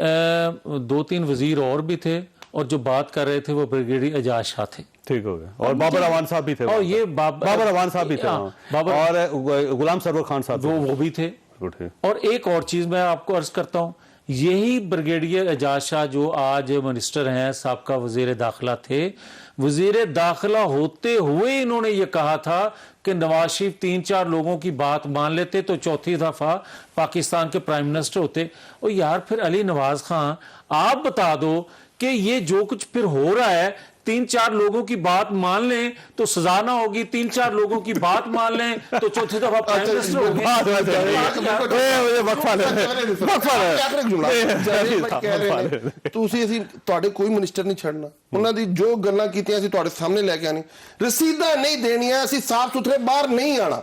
2-3 وزیر اور بھی تھے, اور جو بات کر رہے تھے وہ بریگیڈیئر اعجاز شاہ تھے. ٹھیک ہو گیا, اور بابر عوان صاحب بھی تھے, اور یہ بابر عوان صاحب بھی تھے, اور غلام سرور خان صاحب وہ بھی تھے. اور ایک اور چیز میں آپ کو عرض کرتا ہوں, یہی بریگیڈیئر اعجاز شاہ جو آج منسٹر ہیں, سابقہ وزیر داخلہ تھے, وزیر داخلہ ہوتے ہوئے انہوں نے یہ کہا تھا کہ نواز شریف 3-4 لوگوں کی بات مان لیتے تو چوتھی دفعہ پاکستان کے پرائم منسٹر ہوتے. اور یار پھر علی نواز خان آپ بتا دو کہ یہ جو کچھ پھر ہو رہا ہے, 3-4 لوگوں کی بات مان لیں تو سزا نہ ہوگی, 3-4 لوگوں کی بات مان لیں تو چوتھی دفعہ پرائم منسٹر ہوگی. ਤੁਹਾਡੇ ਕੋਈ ਮਿਨਿਸਟਰ ਨਹੀਂ ਛੱਡਣਾ, ਉਹਨਾਂ ਦੀ ਜੋ ਗੱਲਾਂ ਕੀਤੀਆਂ ਅਸੀਂ ਤੁਹਾਡੇ ਸਾਹਮਣੇ ਲੈ ਕੇ ਆਣੀ. ਰਸੀਦਾਂ ਨਹੀਂ ਦੇਣੀਆਂ, ਅਸੀਂ ਸਾਫ਼ ਸੁਥਰੇ ਬਾਹਰ ਨਹੀਂ ਆਣਾ,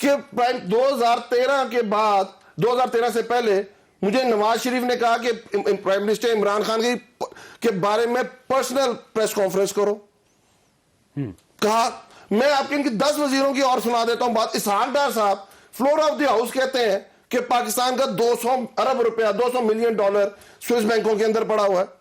کہ 2013 کے بعد 2013 سے پہلے مجھے نواز شریف نے کہا کہ پرائم منسٹر عمران خان کے بارے میں پرسنل پریس کانفرنس کرو. کہا میں آپ کے ان کی 10 وزیروں کی اور سنا دیتا ہوں بات. اسحاق ڈار صاحب فلور آف دی ہاؤس کہتے ہیں کہ پاکستان کا 200 ارب روپیہ $200 ملین سوئس بینکوں کے اندر پڑا ہوا ہے.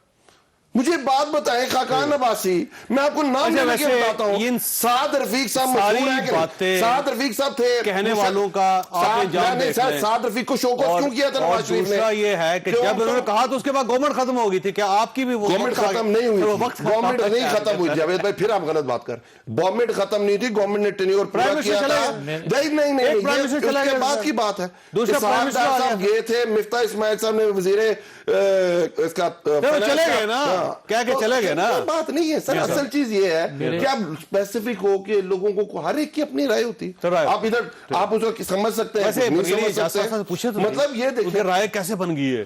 مجھے بات بتائیں خاقان عباسی, میں آپ کو نام لے کے بتاتا ہوں. سعد رفیق صاحب مشہور ہیں کہ سعد رفیق صاحب تھے کہنے والوں کا آپ نے جان دیکھ لیں. سعد رفیق کو شو آف کیوں کیا تھا نواز شریف نے؟ دوسرا یہ ہے کہ جب انہوں نے کہا تو اس کے بعد گورنمنٹ ختم ہو گئی تھی. کیا آپ کی بھی وہ گورنمنٹ ختم نہیں ہوئی؟ گورنمنٹ نہیں ختم ہوئی جاوید بھائی, پھر آپ غلط بات کر. گورنمنٹ ختم نہیں تھی, گورنمنٹ نے ٹینیور پورا کیا تھا. نہیں اس کے بعد کی بات ہے. اسحاق ڈار صاحب گئے تھے, مفتاح اسماعیل صاحب نے وزیر اس کا چلے گئے نا, کیا کہ چلے گئے نا. بات نہیں ہے سر, اصل چیز یہ ہے کہ آپ اسپیسیفک ہو کہ لوگوں کو ہر ایک کی اپنی رائے ہوتی. آپ ادھر آپ اس کو سمجھ سکتے ہیں, مطلب یہ دیکھیں رائے کیسے بن گئی ہے.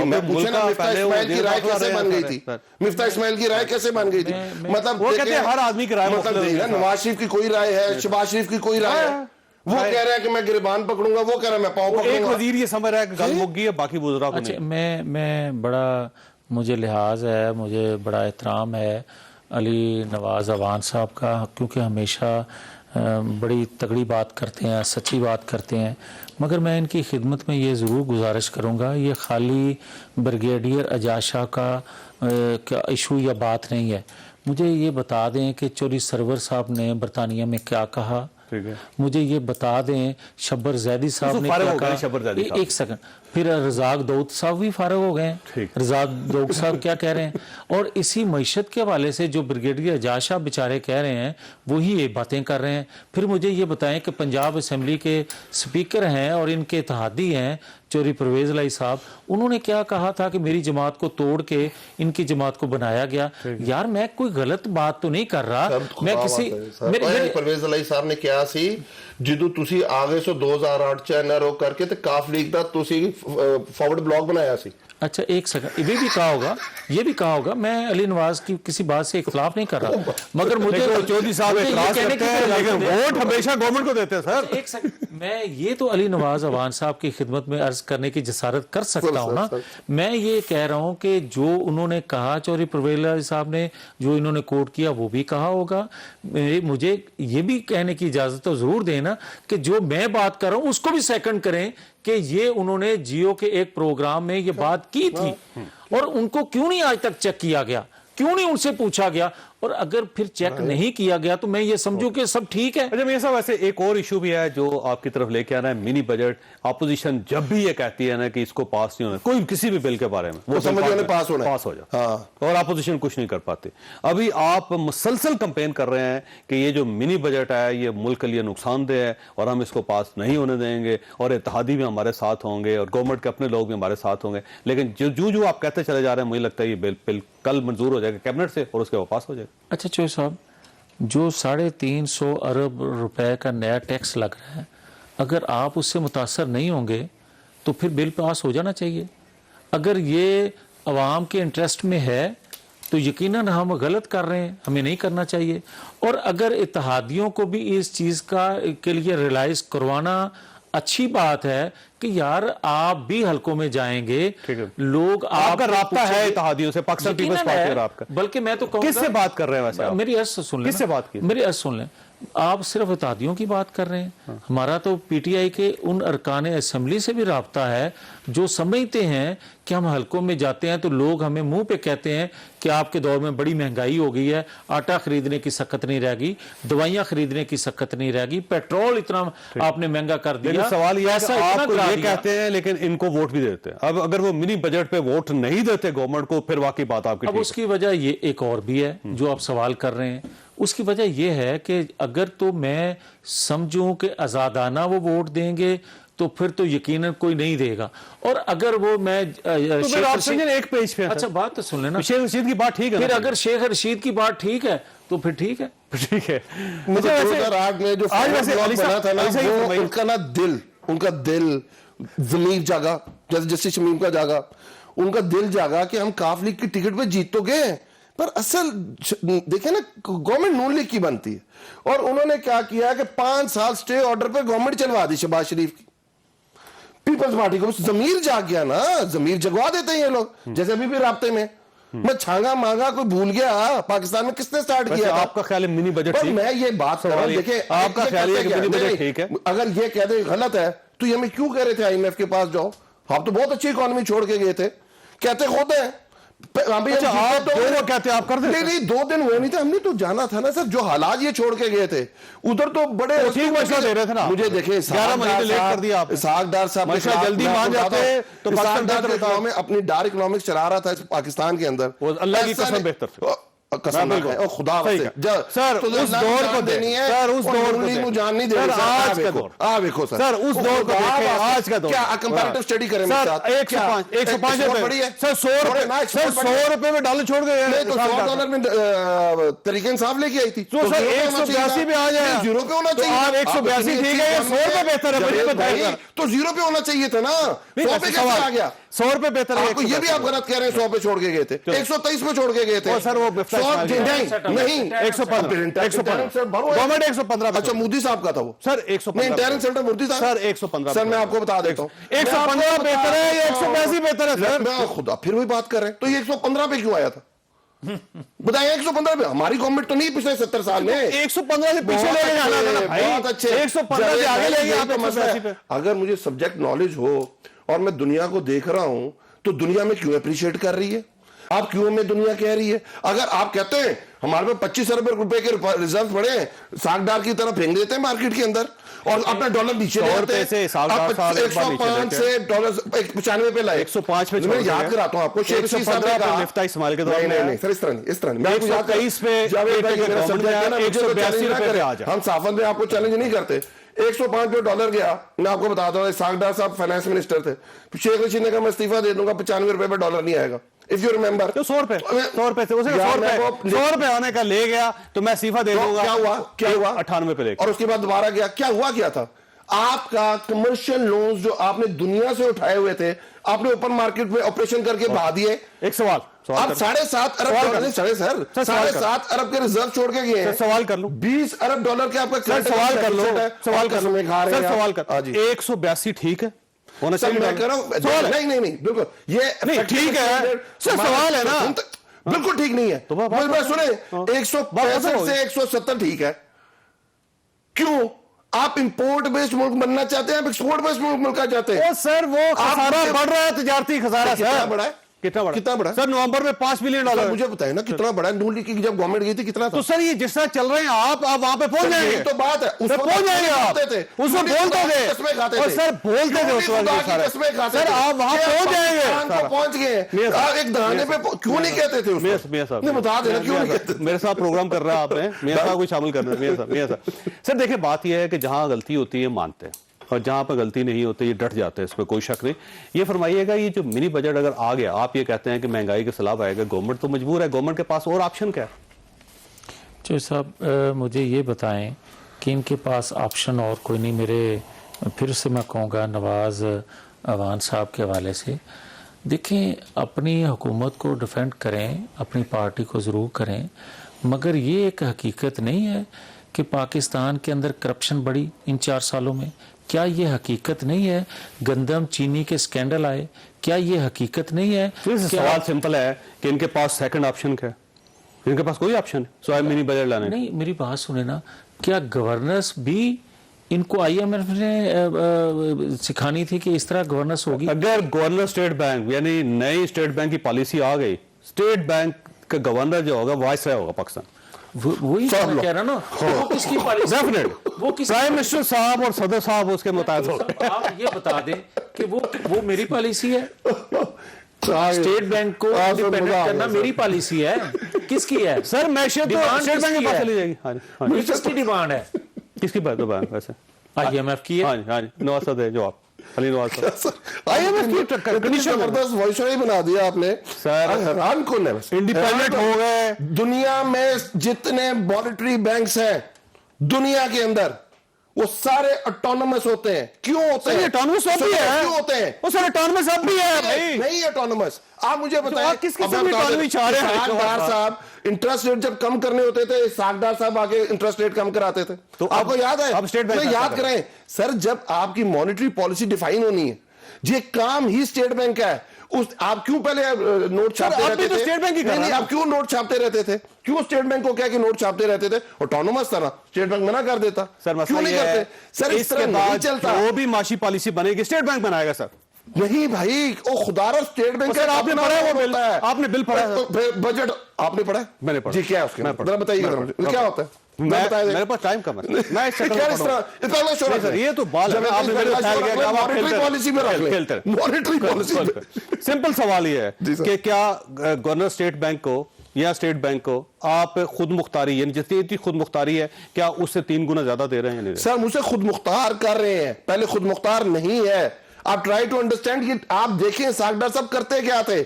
میں پوچھا نا مفتاح اسماعیل کی رائے کیسے بن گئی تھی, مفتاح اسماعیل کی رائے کیسے بن گئی تھی. مطلب وہ کہتے ہیں ہر آدمی کی رائے مطلب نواز شریف کی کوئی رائے ہے, شہباز شریف کی کوئی رائے ہے. وہ کہہ رہا ہے کہ میں گریبان پکڑوں گا, وہ کہہ رہا ہے میں پاؤں پکڑوں گا. ایک وزیر یہ سمجھ رہا ہے کہ گل مک گئی ہے, باقی وزراء کو نہیں. میں بڑا مجھے لحاظ ہے, مجھے بڑا احترام ہے علی نواز عوان صاحب کا, کیونکہ ہمیشہ بڑی تگڑی بات کرتے ہیں, سچی بات کرتے ہیں. مگر میں ان کی خدمت میں یہ ضرور گزارش کروں گا, یہ خالی بریگیڈیئر اعجاز شاہ کا ایشو یا بات نہیں ہے. مجھے یہ بتا دیں کہ چوری سرور صاحب نے برطانیہ میں کیا کہا, مجھے یہ بتا دیں شبر زیدی صاحب نے کیا کہا. ایک سیکنڈ, پھر رزاق داؤد صاحب بھی فارغ ہو گئے ہیں. رزاق داؤد صاحب کیا کہہ رہے ہیں, اور اسی معیشت کے حوالے سے جو بریگیڈیئر اعجاز شاہ بیچارے کہہ رہے ہیں وہی یہ باتیں کر رہے ہیں. پھر مجھے یہ بتائیں کہ پنجاب اسمبلی کے سپیکر ہیں اور ان کے اتحادی ہیں چوری پرویز الہی صاحب, انہوں نے کیا کہا تھا کہ میری جماعت کو توڑ کے ان کی جماعت کو بنایا گیا. یار میں کوئی غلط بات تو نہیں کر رہا, میں کسی پرویز الہی صاحب نے کیا سی جدو تسی آگے سو 2008 چینر ہو کر کے کاف لیگ دا تسی فارورڈ بلاگ بنایا سی. اچھا ایک سیکنڈ, یہ بھی کہا ہوگا, یہ بھی کہا ہوگا. میں علی نواز کی کسی بات سے اختلاف نہیں کر رہا, مگر مجھے چودھری صاحب اعتراض کرتے ہیں لیکن ووٹ ہمیشہ گورنمنٹ کو دیتے ہیں سر. ایک سیکنڈ, میں یہ تو علی نواز عوان صاحب کی خدمت میں عرض کرنے کی جسارت کر سکتا ہوں نا. میں یہ کہہ رہا ہوں کہ جو انہوں نے کہا چوری پرویز الہی صاحب نے, جو انہوں نے کوٹ کیا وہ بھی کہا ہوگا. مجھے یہ بھی کہنے کی اجازت تو ضرور دینا کہ جو میں بات کر رہا ہوں اس کو بھی سیکنڈ کریں کہ یہ انہوں نے جیو کے ایک پروگرام میں یہ بات کی تھی, اور ان کو کیوں نہیں آج تک چیک کیا گیا, کیوں نہیں ان سے پوچھا گیا, اور اگر پھر چیک نہیں کیا گیا تو میں یہ سمجھوں کہ سب ٹھیک ہے. اچھا میاں صاحب, ویسے ایک اور ایشو بھی ہے جو آپ کی طرف لے کے آنا ہے, منی بجٹ. اپوزیشن جب بھی یہ کہتی ہے نا کہ اس کو پاس نہیں ہونا, کوئی کسی بھی بل کے بارے میں وہ پاس ہو جائے, اور اپوزیشن کچھ نہیں کر پاتے. ابھی آپ مسلسل کمپین کر رہے ہیں کہ یہ جو منی بجٹ ہے یہ ملک کے لیے نقصان دہ ہے اور ہم اس کو پاس نہیں ہونے دیں گے, اور اتحادی بھی ہمارے ساتھ ہوں گے اور گورنمنٹ کے اپنے لوگ بھی ہمارے ساتھ ہوں گے. لیکن جو آپ کہتے چلے جا رہے ہیں, مجھے لگتا ہے یہ بل کل منظور ہو جائے گا کیبنٹ سے اور اس کے پاس ہو جائے گا. اچھا چوہدری صاحب, جو 350 ارب روپے کا نیا ٹیکس لگ رہا ہے, اگر آپ اس سے متاثر نہیں ہوں گے تو پھر بل پاس ہو جانا چاہیے. اگر یہ عوام کے انٹرسٹ میں ہے تو یقیناً ہم غلط کر رہے ہیں, ہمیں نہیں کرنا چاہیے. اور اگر اتحادیوں کو بھی اس چیز کے لیے ریلائز کروانا اچھی بات ہے کہ یار آپ بھی حلقوں میں جائیں گے, لوگ آپ کا رابطہ ہے اتحادیوں سے, پاکستان پیپلز پارٹی آپ کا, بلکہ میں تو کہوں کس سے بات کر رہے ہیں ویسے, میری عرض سن لیں, کس سے بات کی, میری عرض سن لیں. آپ صرف اتحادیوں کی بات کر رہے ہیں, ہمارا تو پی ٹی آئی کے ان ارکان اسمبلی سے بھی رابطہ ہے جو سمجھتے ہیں کہ ہم حلقوں میں جاتے ہیں تو لوگ ہمیں منہ پہ کہتے ہیں کہ آپ کے دور میں بڑی مہنگائی ہو گئی ہے, آٹا خریدنے کی سخت نہیں رہ گئی, دوائیاں خریدنے کی سخت نہیں رہ گئی, پیٹرول اتنا آپ نے مہنگا کر دیا. سوال یہ ہے کہ آپ یہ کہتے ہیں لیکن ان کو ووٹ بھی دیتے ہیں. اب اگر وہ منی بجٹ پہ ووٹ نہیں دیتے گورنمنٹ کو, پھر واقعی بات آپ کی. اب اس کی وجہ یہ ایک اور بھی ہے جو آپ سوال کر رہے ہیں, اس کی وجہ یہ ہے کہ اگر تو میں سمجھوں کہ آزادانہ وہ ووٹ دیں گے تو پھر تو یقیناً کوئی نہیں دے گا, اور اگر وہ میں ایک پیج پہ, اچھا بات تو سن لینا, شیخ رشید کی بات ٹھیک ہے, پھر اگر شیخ رشید کی بات ٹھیک ہے تو پھر ٹھیک ہے, ٹھیک ہے. مجھے 2008 میں جو بنا تھا نا, وہ ان کا نا دل, ان کا دل ضمیر جاگا, جیسے شمیم کا جاگا, ان کا دل جاگا کہ ہم کاف لیگ کی ٹکٹ پہ جیت تو گئے, پر اصل دیکھیں نا گورنمنٹ نون لیگ کی بنتی ہے اور انہوں نے کیا کیا کہ 5 سال سٹے آرڈر پہ گورنمنٹ چلوا دی شہباز شریف کی. پیپلز پارٹی کو ضمیر جاگ گیا نا, ضمیر جگوا دیتے ہیں یہ لوگ, جیسے ابھی بھی رابطے میں میں چھانگا مانگا کوئی بھول گیا پاکستان میں کس نے سٹارٹ کیا تھا. آپ کا خیال ہے منی بجٹ ٹھیک؟ میں یہ بات کر رہا ہوں, دیکھیں آپ کا خیال ہے کہ منی بجٹ ٹھیک ہے؟ اگر یہ کہہ دیں غلط ہے تو یہ ہمیں کیوں کہہ رہے تھے آئی ایم ایف کے پاس جاؤ, آپ تو بہت اچھی اکانومی چھوڑ کے گئے تھے, کہتے خود ہیں. آپ کہتے آپ کر دیں. نہیں 2 دن ہوئے نہیں تھے, ہم نے تو جانا تھا نا سر, جو حالات یہ چھوڑ کے گئے تھے ادھر تو بڑے ٹھیک مشورہ دے رہے تھے نا. مجھے دیکھیں 11 مہینے لیٹ کر دیا آپ, اسحاق ڈار صاحب مشورہ جلدی مان جاتے تو پاکستان بہتر ہوتا. میں اپنی ڈار اکنامکس چلا رہا تھا پاکستان کے اندر, اللہ کی قسم بہتر تھا. قسم ہے خدا سر اس دور کو دینی ہے, سر اس دور کو جان نہیں دے سر آج کا دور, سر اس دور کو دیکھیں آج کا دور. کیا کمپیریٹو اسٹڈی کریں سر 105 روپے, سر 100 روپے میں ڈالر چھوڑ گئے تو $100 میں طریقہ انصاف لے کے آئی تھی, تو سر 182 پہ آ جائے, زیرو پہ ہونا چاہیے. 182 ٹھیک ہے, 100 روپے بہتر ہے تو 0 پہ ہونا چاہیے تھا نا, 100 پہ کیسے آ گیا؟ 100 روپے بہتر ہے. یہ بھی آپ غلط کہہ رہے ہیں, 100 پہ چھوڑ کے گئے تھے, 123 پہ چھوڑ کے گئے تھے سر. وہ نہیں 115 گورنمنٹ 115. اچھا مودی صاحب کا تھا وہ سر 115 انٹرنل سینٹر مودی صاحب سر 115. سر میں آپ کو بتا دیتا ہوں 115 بہتر ہے یا 182 بہتر ہے سر؟ میں خدا پھر وہی بات کر رہے ہیں, تو یہ 115 پہ کیوں آیا تھا بتائیں؟ 115 پہ ہماری گورنمنٹ تو نہیں پچھلے 70 سال میں 115 سے پیچھے لے کے جانا تھا. بہت اچھے 115 سے آگے لے گئے آپ 182 پہ. اگر مجھے سبجیکٹ نالج ہو اور میں دنیا کو دیکھ رہا ہوں تو دنیا میں کیوں اپریشیٹ کر رہی ہے, آپ کیوں میں دنیا کہہ رہی ہے؟ اگر آپ کہتے ہیں ہمارے پاس 25 ارب روپے کے ریزرو پڑے ہیں, ساکھ ڈار کی طرح پھینک دیتے ہیں مارکیٹ کے اندر اور اپنا ڈالر نیچے لے آتے ہیں. 105 سے $95 پہ لائے, 105 پہ میں یاد کراتا ہوں آپ کو, شیخ رشید صاحب نے کہا لفتا استعمال کے دور میں نہیں سر اس طرح نہیں, 123 پہ ہم صحافت میں آپ کو چیلنج نہیں کرتے. 105 پہ ڈالر گیا, میں آپ کو بتاتا ہوں, اسحاق ڈار صاحب فائنانس منسٹر تھے, شیخ رشید نے کہا میں استعفیٰ دے دوں گا, $95 پہ ڈالر نہیں آئے گا. If you remember 100 روپے سے 100 روپے آنے کا لے گیا تو میں استعفیٰ دے دوں گا. کیا ہوا 98 پہ لے گیا, اور اس کے بعد دوبارہ گیا. کیا ہوا کیا تھا؟ آپ کا کمرشل لونز جو آپ نے دنیا سے اٹھائے ہوئے تھے آپ نے اوپن مارکیٹ میں آپریشن کر کے بہا دیے. ایک سوال آپ 7.5 ارب کے ریزرو چھوڑ کے گئے ہیں. سوال کر لوں, 20 ارب ڈالر کے آپ کا سوال کر لو, سوال کر لو, سوال کر 182 ٹھیک ہے ہونا سر, میں کہہ رہا ہوں نہیں بالکل یہ ٹھیک ہے سر, سوال ہے نا, بالکل ٹھیک نہیں ہے. میں سنیں 165 سے 170 ٹھیک ہے. کیوں آپ امپورٹ بیسڈ ملک بننا چاہتے ہیں, آپ ایکسپورٹ بیسڈ ملک کا چاہتے ہیں؟ سر وہ خسارہ بڑھ رہا ہے, تجارتی خسارہ. کتنا بڑا ہے؟ کتنا بڑا سر؟ نومبر میں $5 بلین. مجھے بتائیں نا کتنا بڑا ہے. نون لیگ کی جب گورنمنٹ گئی تھی کتنا تھا؟ تو سر یہ جس طرح چل رہے ہیں آپ وہاں پہ پہنچ جائیں گے. تو بات ہے پہنچ جائیں گے آپ, اس میں بولتے تھے اور سر بولتے تھے اس وقت, سر آپ وہاں پہنچ جائیں گے. پہنچ گئے ایک دہانے پہ, کیوں نہیں کہتے تھے؟ بتا دینا کیوں نہیں کہتے. میرے ساتھ پروگرام کر رہا ہے آپ نے, میرے ساتھ کوئی شامل کرنا ہے میرے ساتھ. سر دیکھیں بات یہ ہے کہ جہاں غلطی ہوتی ہے مانتے ہیں اور جہاں پہ غلطی نہیں ہوتی یہ ڈٹ جاتے ہیں, اس پہ کوئی شک نہیں. یہ فرمائیے گا یہ جو منی بجٹ اگر آ گیا, آپ یہ کہتے ہیں کہ مہنگائی کے سیلاب آئے گا, گورنمنٹ تو مجبور ہے, گورنمنٹ کے پاس اور آپشن کیا ہے؟ چوہدری صاحب مجھے یہ بتائیں کہ ان کے پاس آپشن اور کوئی نہیں. میرے پھر سے میں کہوں گا نواز عوان صاحب کے حوالے سے, دیکھیں اپنی حکومت کو ڈیفینڈ کریں, اپنی پارٹی کو ضرور کریں, مگر یہ ایک حقیقت نہیں ہے کہ پاکستان کے اندر کرپشن بڑھی ان 4 سالوں میں. کیا یہ حقیقت نہیں ہے گندم چینی کے سکینڈل آئے؟ کیا یہ حقیقت نہیں ہے؟ سوال سمپل ہے کہ ان کے پاس سیکنڈ آپشن کیا ہے؟ ان کے پاس کوئی آپشن ہے سوائے منی بجٹ لانے؟ نہیں, میری بات سنیں نا, کیا گورننس بھی ان کو آئی ایم ایف نے سکھانی تھی کہ اس طرح گورننس ہوگی؟ اگر گورنر اسٹیٹ بینک یعنی نئی اسٹیٹ بینک کی پالیسی آ گئی, اسٹیٹ بینک کا گورنر جو ہوگا وائس رائے ہوگا پاکستان. وہی میں کہہ رہا نا, وہ کس کی پالیسی؟ وہ پرائم منسٹر صاحب اور صدر صاحب اس کے متعلق ہوگا. آپ یہ بتا دیں کہ وہ میری پالیسی ہے, اسٹیٹ بینک کو ڈیپینڈنٹ کرنا میری پالیسی ہے, کس کی ہے؟ سر معیشت تو اسٹیٹ بینک کے پاس چلی جائے گی. کس کی ڈیمانڈ ہے؟ کس کی بات ویسے آئی ایم ایف کی ہے. ہاں جی نواز صاحب جواب علی نواز صاحب آئی ایم ایف کی کنڈیشن زبردست وائسرائے بنا دیا آپ نے. حیران کون ہے, انڈیپینڈنٹ ہو گئے. دنیا میں جتنے مانیٹری بینکس ہیں دنیا کے اندر وہ سارے اٹونومس ہوتے ہیں. کیوں ہوتے ہیں؟ autonomous اب بھی ہے. کیوں ہوتے ہیں؟ وہ سر autonomous اب بھی ہے بھائی. نہیں اٹونومس. آپ مجھے بتائیں آپ کس قسم کی autonomy چاہ رہے ہیں؟ اسحاق ڈار صاحب انٹرسٹ ریٹ جب کم کرنے ہوتے تھے, اسحاق ڈار صاحب آگے انٹرسٹ ریٹ کم کراتے تھے. تو آپ کو یاد ہے؟ اب اسٹیٹ بینک یاد کریں سر, جب آپ کی مانیٹری پالیسی ڈیفائن ہونی ہے, یہ کام ہی اسٹیٹ بینک کا ہے. آپ کیوں پہلے نوٹ چھاپتے رہتے تھے؟ اسٹیٹ بینک ہی کر رہا ہے. نہیں, آپ کیوں نوٹ چھاپتے رہتے تھے؟ کیوں اسٹیٹ بینک کو کیا کہ نوٹ چھاپتے رہتے تھے؟ آٹونومس تھا نا, اسٹیٹ بینک منع کر دیتا. سر کیوں نہیں کرتے سر؟ اس طرح نہیں چلتا. جو بھی معاشی پالیسی بنے گی اسٹیٹ بینک بنائے گا سر. نہیں بھائی, او خدا را اسٹیٹ بینک سر آپ نے پڑھا ہے وہ بل؟ آپ نے بل پڑھا ہے؟ بجٹ آپ نے پڑھا ہے؟ میں نے پڑھا. جی کیا ہے اس کے ذرا بتائیے کیا ہوتا ہے؟ میرے پاس ٹائم کم ہے. میں اس کیا اس طرح اتنا میں شورا سر یہ تو بال ہے. آپ نے میرے خیال کیا کہ آپ مانیٹری پالیسی میں رکھ لیں. کھیلتے ہیں. مانیٹری پالیسی میں سمپل سوال یہ ہے کہ کیا گورنر اسٹیٹ بینک کو یا اسٹیٹ بینک کو آپ خود مختاری, یعنی جتنی خود مختاری ہے, کیا اس سے 3 گنا زیادہ دے رہے ہیں یا نہیں؟ سر مجھ سے خود مختار کر رہے ہیں, پہلے خود مختار نہیں ہے. آپ ٹرائی ٹو انڈرسٹینڈ کہ آپ دیکھیں اسحاق ڈار صاحب کرتے کیا تھے.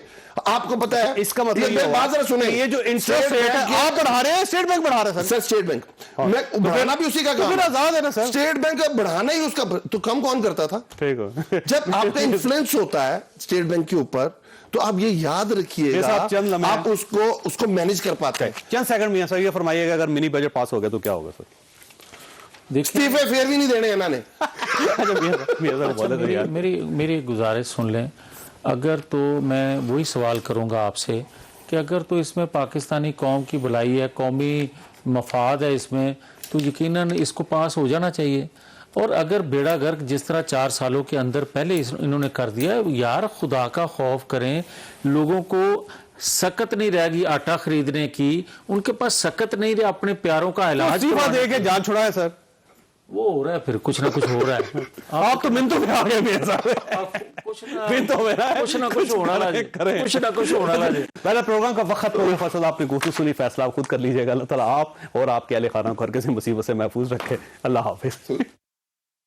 آپ کو پتا ہے اس کا مطلب یہ بات ذرا سنیں, یہ جو انٹرسٹ ریٹ ہے آپ بڑھا رہے ہیں, اسٹیٹ بینک بڑھا رہا ہے سر. اسٹیٹ بینک میں بڑھانا بھی اسی کا کام پھر آزاد ہے نا سر. اسٹیٹ بینک کا بڑھانا ہی اس کا, تو کم کون کرتا تھا؟ ٹھیک ہے. جب آپ کا انفلوئنس ہوتا ہے اسٹیٹ بینک کے اوپر تو آپ یہ یاد رکھیے گا, آپ اس کو مینج کر پاتے ہیں. چند سیکنڈ میں سر یہ فرمائیے گا اگر منی بجٹ پاس ہو گیا تو کیا ہوگا سر؟ استعفے پھر بھی نہیں دینے انہوں نے. میری گزارش سن لیں. اگر تو میں وہی سوال کروں گا آپ سے کہ اگر تو اس میں پاکستانی قوم کی بھلائی ہے, قومی مفاد ہے اس میں, تو یقیناً اس کو پاس ہو جانا چاہیے. اور اگر بیڑا گرک جس طرح 4 سالوں کے اندر پہلے انہوں نے کر دیا, یار خدا کا خوف کریں. لوگوں کو سکت نہیں رہ گئی آٹا خریدنے کی, ان کے پاس سکت نہیں رہے اپنے پیاروں کا علاج دے کے جان چھڑا ہے سر. وہ ہو رہا ہے, پھر کچھ نہ کچھ ہو رہا ہے. آپ تو منتوں میں آ گئے میرے صاحب, منتوں میں کچھ نہ کچھ ہونا لگے, کچھ نہ کچھ ہونا لگے. پہلا پروگرام کا وقت ہو گیا فصل, آپ نے گفتگو سنی, فیصلہ آپ خود کر لیجیے گا. اللہ تعالیٰ آپ اور آپ کے اہل خانہ کو ہر کسی مصیبت سے محفوظ رکھے. اللہ حافظ.